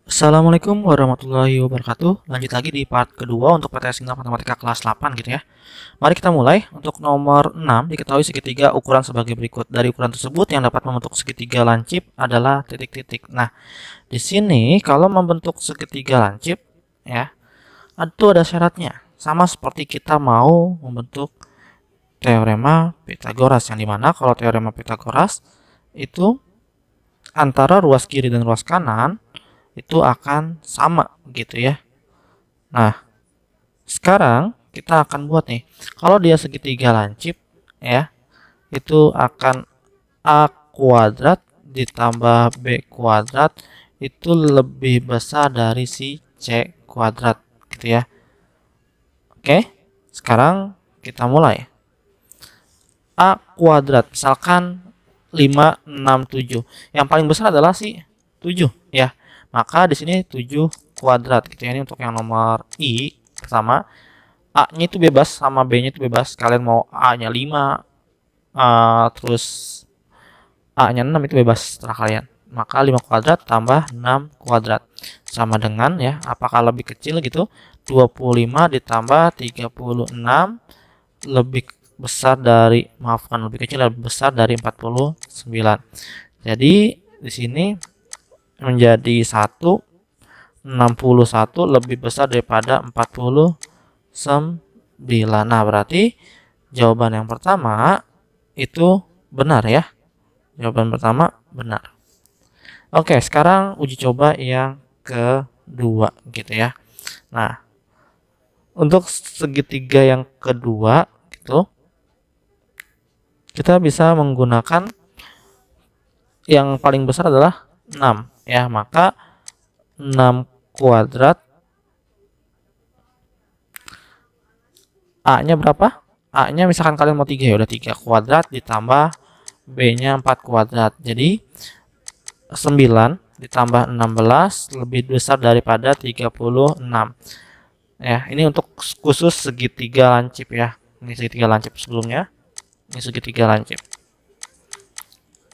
Assalamualaikum warahmatullahi wabarakatuh. Lanjut lagi di part kedua untuk PTS Singkat Matematika kelas 8 gitu ya. Mari kita mulai. Untuk nomor 6 diketahui segitiga ukuran sebagai berikut. Dari ukuran tersebut yang dapat membentuk segitiga lancip adalah titik-titik. Nah, di sini kalau membentuk segitiga lancip ya, itu ada syaratnya. Sama seperti kita mau membentuk teorema Pythagoras, yang dimana kalau teorema Pythagoras itu antara ruas kiri dan ruas kanan itu akan sama gitu ya. Nah, sekarang kita akan buat nih. Kalau dia segitiga lancip ya, itu akan A kuadrat ditambah B kuadrat itu lebih besar dari si C kuadrat gitu ya. Oke, sekarang kita mulai. A kuadrat misalkan 5, 6, 7. Yang paling besar adalah si 7 ya. Maka di sini 7 kuadrat gitu ya. Ini untuk yang nomor I pertama. A-nya itu bebas sama B-nya itu bebas. Kalian mau A-nya 5, terus A-nya 6 itu bebas setelah kalian. Maka 5 kuadrat tambah 6 kuadrat sama dengan ya, apakah lebih kecil gitu? 25 ditambah 36 lebih besar dari, maafkan, lebih kecil lebih besar dari 49. Jadi di sini menjadi 61 lebih besar daripada 49. Nah, berarti jawaban yang pertama itu benar ya. Jawaban pertama benar. Oke, sekarang uji coba yang kedua gitu ya. Nah, untuk segitiga yang kedua gitu, kita bisa menggunakan yang paling besar adalah 6 ya, maka 6 kuadrat A-nya berapa? A-nya misalkan kalian mau 3 ya, udah 3 kuadrat ditambah B-nya 4 kuadrat. Jadi 9 ditambah 16 lebih besar daripada 36. Ya, ini untuk khusus segitiga lancip ya. Ini segitiga lancip sebelumnya. Ini segitiga lancip.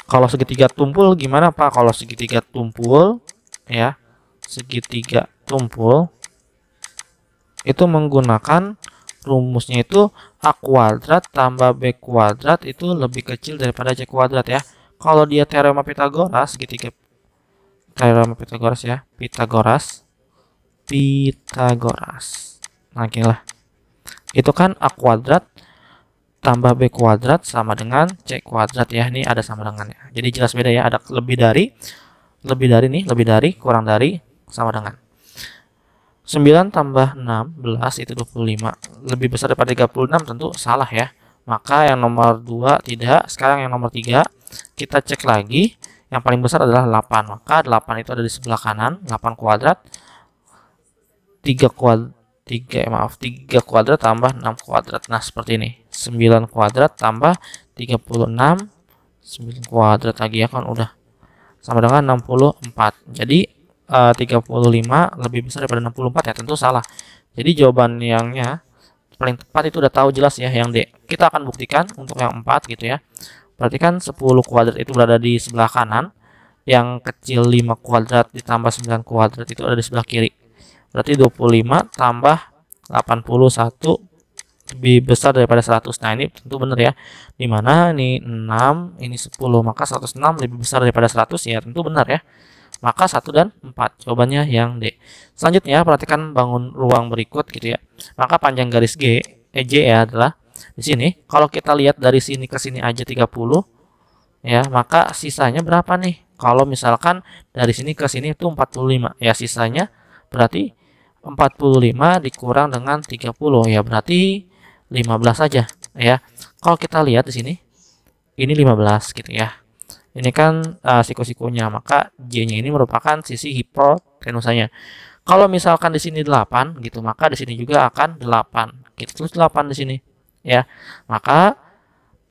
Kalau segitiga tumpul gimana Pak? Kalau segitiga tumpul ya, segitiga tumpul itu menggunakan rumusnya itu A kuadrat tambah B kuadrat itu lebih kecil daripada C kuadrat ya. Kalau dia teorema Pythagoras, segitiga teorema Pythagoras ya, Pythagoras. Nah, inilah. Itu kan A kuadrat tambah B kuadrat sama dengan C kuadrat ya. Ini ada sama dengannya. Jadi jelas beda ya, ada lebih dari kurang dari, sama dengan. 9 tambah 16 itu 25. Lebih besar daripada 36 tentu salah ya. Maka yang nomor 2 tidak. Sekarang yang nomor 3 kita cek lagi. Yang paling besar adalah 8. Maka 8 itu ada di sebelah kanan, 8 kuadrat. 3 kuadrat tambah 6 kuadrat. Nah, seperti ini. 9 kuadrat tambah 36, 9 kuadrat lagi ya, kan udah sama dengan 64. Jadi 35 lebih besar daripada 64 ya, tentu salah. Jadi jawaban yangnya paling tepat itu udah tahu jelas ya, yang D. Kita akan buktikan untuk yang 4 gitu ya. Berarti kan 10 kuadrat itu berada di sebelah kanan. Yang kecil 5 kuadrat ditambah 9 kuadrat itu ada di sebelah kiri. Berarti 25 tambah 81 lebih besar daripada 100. Nah, ini tentu benar ya. Dimana ini 6, ini 10, maka 106 lebih besar daripada 100 ya, tentu benar ya. Maka 1 dan 4 jawabannya yang D. Selanjutnya perhatikan bangun ruang berikut gitu ya. Maka panjang garis EJ ya adalah di sini. Kalau kita lihat dari sini ke sini aja 30 ya, maka sisanya berapa nih? Kalau misalkan dari sini ke sini itu 45 ya, sisanya berarti 45 dikurang dengan 30 ya, berarti 15 saja ya. Kalau kita lihat di sini ini 15 gitu ya. Ini kan siku-sikunya, maka J-nya ini merupakan sisi hipotenusanya. Kalau misalkan di sini 8 gitu, maka di sini juga akan 8. Kita tulis 8 di sini ya. Maka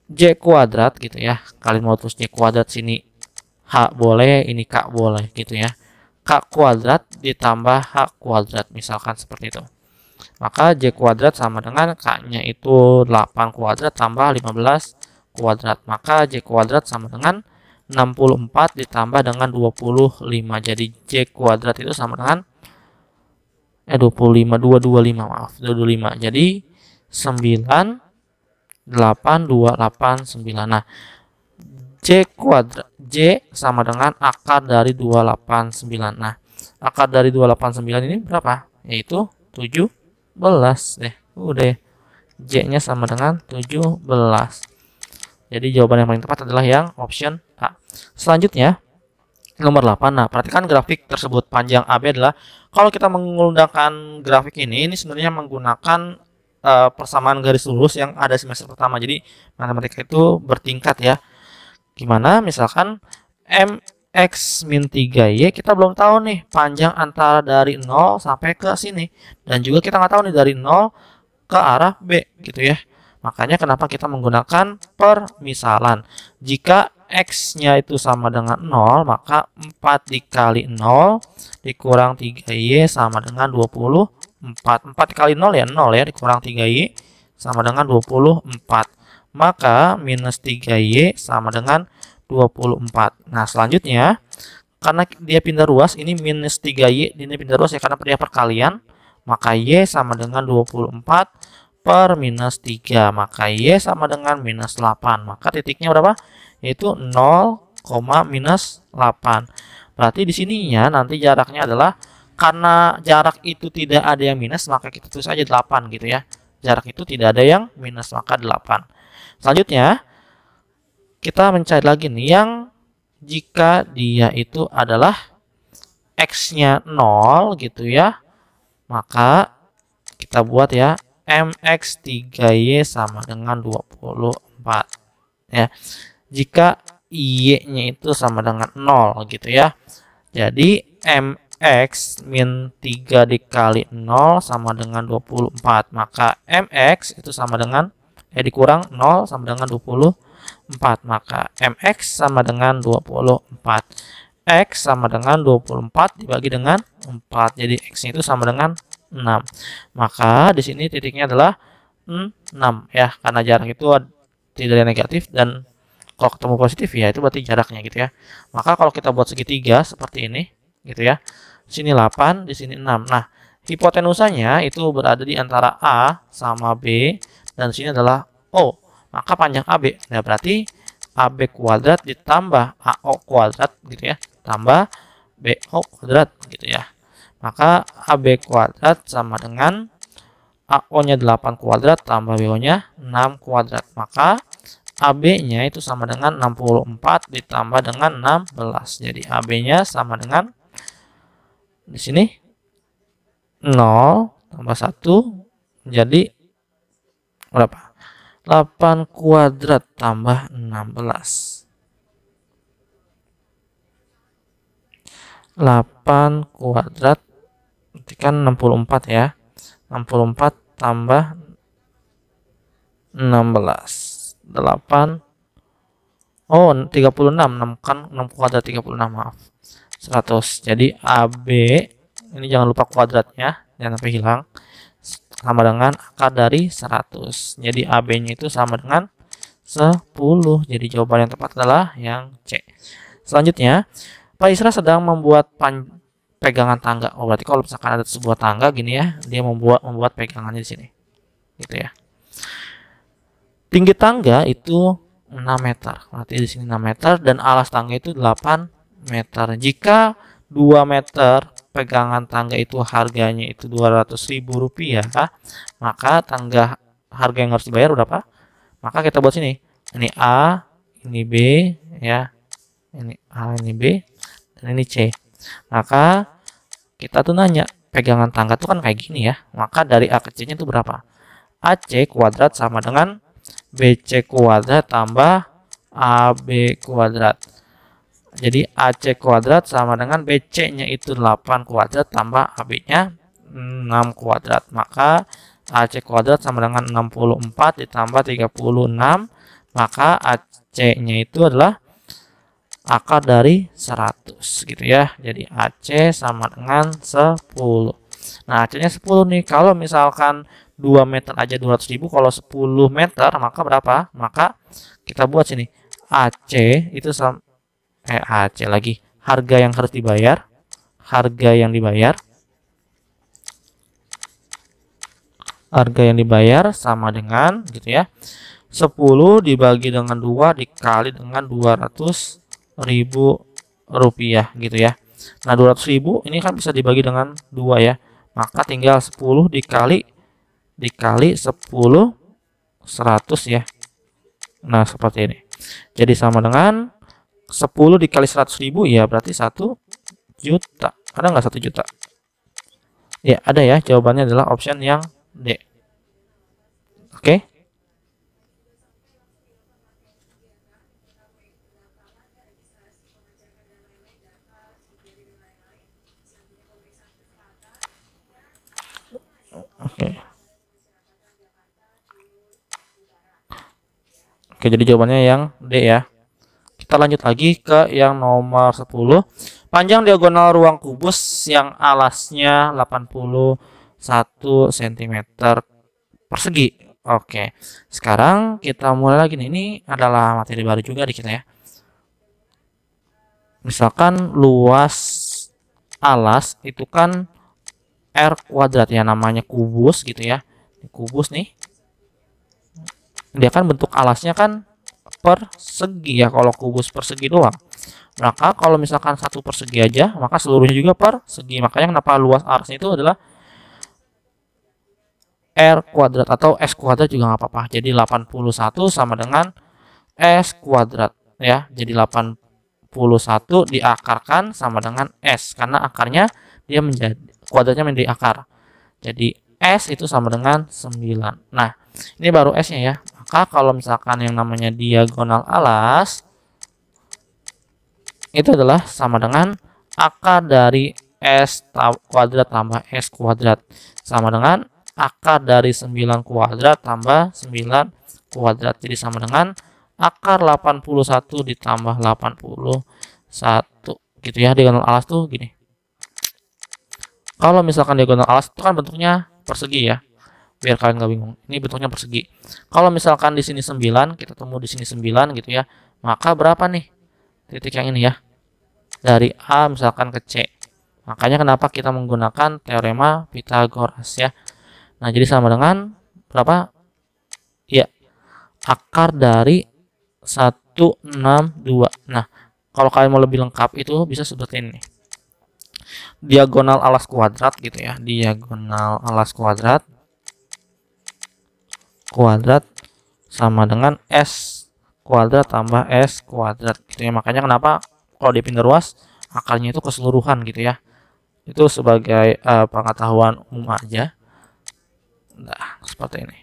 J kuadrat gitu ya. Kalian mau tulis J kuadrat sini H boleh, ini K boleh gitu ya. K kuadrat ditambah H kuadrat misalkan seperti itu. Maka J kuadrat sama dengan K-nya itu 8 kuadrat tambah 15 kuadrat. Maka J kuadrat sama dengan 64 ditambah dengan 25. Jadi J kuadrat itu sama dengan 225, maaf, 225. Jadi 9, 8, 2, 8, 9. Nah, J kuadrat J sama dengan akar dari 289. Nah, akar dari 289 ini berapa? Yaitu 17 deh. Udah. J-nya sama dengan 17. Jadi jawaban yang paling tepat adalah yang option A. Selanjutnya nomor 8. Nah, perhatikan grafik tersebut. Panjang AB adalah, kalau kita menggunakan grafik ini sebenarnya menggunakan persamaan garis lurus yang ada semester pertama. Jadi matematika itu bertingkat ya. Gimana? Misalkan MX min 3Y, kita belum tahu nih panjang antara dari 0 sampai ke sini. Dan juga kita nggak tahu nih dari 0 ke arah B gitu ya. Makanya kenapa kita menggunakan permisalan. Jika X-nya itu sama dengan 0, maka 4 dikali 0 dikurang 3Y sama dengan 24. 4 dikali 0 ya 0 ya, dikurang 3Y sama dengan 24. Maka minus 3Y sama dengan 24. Nah, selanjutnya karena dia pindah ruas, ini minus 3Y, ini pindah ruas ya karena dia perkalian, maka Y sama dengan 24 per minus 3, maka Y sama dengan minus 8. Maka titiknya berapa? Yaitu 0, minus 8. Berarti di sininya nanti jaraknya adalah, karena jarak itu tidak ada yang minus, maka kita tulis aja 8 gitu ya. Jarak itu tidak ada yang minus, maka 8. Selanjutnya kita mencari lagi nih yang jika dia itu adalah X-nya 0 gitu ya, maka kita buat ya MX 3Y sama dengan 24 ya. Jika Y-nya itu sama dengan 0 gitu ya. Jadi MX min 3 dikali 0 sama dengan 24. Maka MX itu sama dengan dikurang 0 sama dengan 24. Maka MX sama dengan 24. X sama dengan 24 dibagi dengan 4. Jadi X-nya itu sama dengan 6. Maka di sini titiknya adalah 6 ya, karena jarak itu tidak ada negatif, dan kalau ketemu positif ya itu berarti jaraknya gitu ya. Maka kalau kita buat segitiga seperti ini gitu ya. Sini 8, di sini 6. Nah, hipotenusanya itu berada di antara A sama B, dan sini adalah O. Maka panjang AB. Nah, berarti AB kuadrat ditambah AO kuadrat gitu ya, tambah BO kuadrat gitu ya. Maka AB kuadrat sama dengan AO-nya 8 kuadrat tambah BO-nya 6 kuadrat. Maka AB-nya itu sama dengan 64 ditambah dengan 16. Jadi AB-nya sama dengan di sini 0 tambah 1 jadi berapa? 8 kuadrat tambah 16. 8 kuadrat berarti kan 64 ya. 64 tambah 16. 8. Oh, 36. 6 kan 6 kuadrat 36, maaf. 100. Jadi AB ini jangan lupa kuadratnya, jangan sampai hilang. Sama dengan akar dari 100. Jadi AB-nya itu sama dengan 10. Jadi jawaban yang tepat adalah yang C. Selanjutnya, Pak Isra sedang membuat pegangan tangga. Oh, berarti kalau misalkan ada sebuah tangga gini ya, dia membuat pegangannya di sini. Gitu ya. Tinggi tangga itu 6 meter. Berarti di sini 6 meter dan alas tangga itu 8 meter. Jika 2 meter pegangan tangga itu harganya itu Rp200.000, maka harga yang harus dibayar berapa? Maka kita buat sini. Ini A, ini B ya. Ini A, ini B, dan ini C. Maka kita tuh nanya, pegangan tangga tuh kan kayak gini ya. Maka dari A ke C-nya itu berapa? AC kuadrat sama dengan BC kuadrat tambah AB kuadrat. Jadi AC kuadrat sama dengan BC-nya itu 8 kuadrat tambah AB-nya 6 kuadrat. Maka AC kuadrat sama dengan 64 ditambah 36. Maka AC-nya itu adalah akar dari 100 gitu ya. Jadi AC sama dengan 10. Nah, AC-nya 10 nih. Kalau misalkan 2 meter aja 200.000, kalau 10 meter maka berapa? Maka kita buat sini AC itu sama AC lagi. Harga yang harus dibayar. Harga yang dibayar. Harga yang dibayar sama dengan gitu ya. 10 dibagi dengan 2 dikali dengan 200.000 rupiah gitu ya. Nah, 200.000 ini kan bisa dibagi dengan 2 ya. Maka tinggal 10 dikali 10 100 ya. Nah, seperti ini. Jadi sama dengan 10 dikali 100.000 ya berarti 1 juta. Ada nggak 1 juta? Ya, ada ya. Jawabannya adalah option yang D. Oke. Oke, jadi jawabannya yang D ya. Kita lanjut lagi ke yang nomor 10. Panjang diagonal ruang kubus yang alasnya 81 cm persegi. Oke. Sekarang kita mulai lagi nih. Ini adalah materi baru juga di kita ya. Misalkan luas alas itu kan R kuadrat ya, namanya kubus gitu ya. Kubus nih. Dia kan bentuk alasnya kan persegi ya, kalau kubus persegi doang. Maka kalau misalkan satu persegi aja, maka seluruhnya juga persegi. Makanya kenapa luas alasnya itu adalah R kuadrat atau S kuadrat juga nggak apa-apa. Jadi 81 sama dengan S kuadrat ya. Jadi 81 diakarkan sama dengan S karena akarnya dia menjadi kuadratnya menjadi akar. Jadi S itu sama dengan 9. Nah, ini baru S-nya ya. Maka kalau misalkan yang namanya diagonal alas itu adalah sama dengan akar dari S kuadrat tambah S kuadrat sama dengan akar dari 9 kuadrat tambah 9 kuadrat. Jadi sama dengan akar 81 ditambah 81 gitu ya. Diagonal alas tuh gini. Kalau misalkan diagonal alas itu kan bentuknya persegi ya. Biar kalian nggak bingung. Ini bentuknya persegi. Kalau misalkan di sini 9, kita temu di sini 9 gitu ya. Maka berapa nih titik yang ini ya? Dari A misalkan ke C. Makanya kenapa kita menggunakan teorema Pythagoras ya. Nah, jadi sama dengan berapa? Ya, akar dari 162. Nah, kalau kalian mau lebih lengkap itu bisa seperti ini. Diagonal alas kuadrat gitu ya. Diagonal alas kuadrat sama dengan S kuadrat tambah S kuadrat gitu ya. Makanya kenapa kalau dipindah ruas akarnya itu keseluruhan gitu ya. Itu sebagai pengetahuan umum aja. Nah, seperti ini.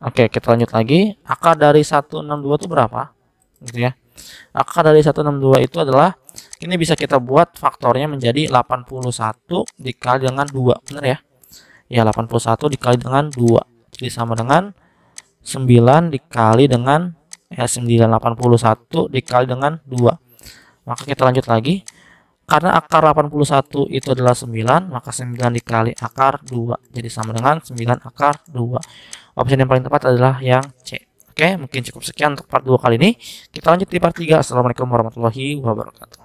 Oke, kita lanjut lagi. Akar dari 162 itu berapa? Gitu ya. Akar dari 162 itu adalah, ini bisa kita buat faktornya menjadi 81 dikali dengan 2. Benar ya? Ya, 81 dikali dengan 2. Jadi sama dengan 9 dikali dengan 981 dikali dengan 2. Maka kita lanjut lagi. Karena akar 81 itu adalah 9, maka 9 dikali akar 2. Jadi sama dengan 9 akar 2. Opsi yang paling tepat adalah yang C. Oke, mungkin cukup sekian untuk part 2 kali ini. Kita lanjut di part 3. Assalamualaikum warahmatullahi wabarakatuh.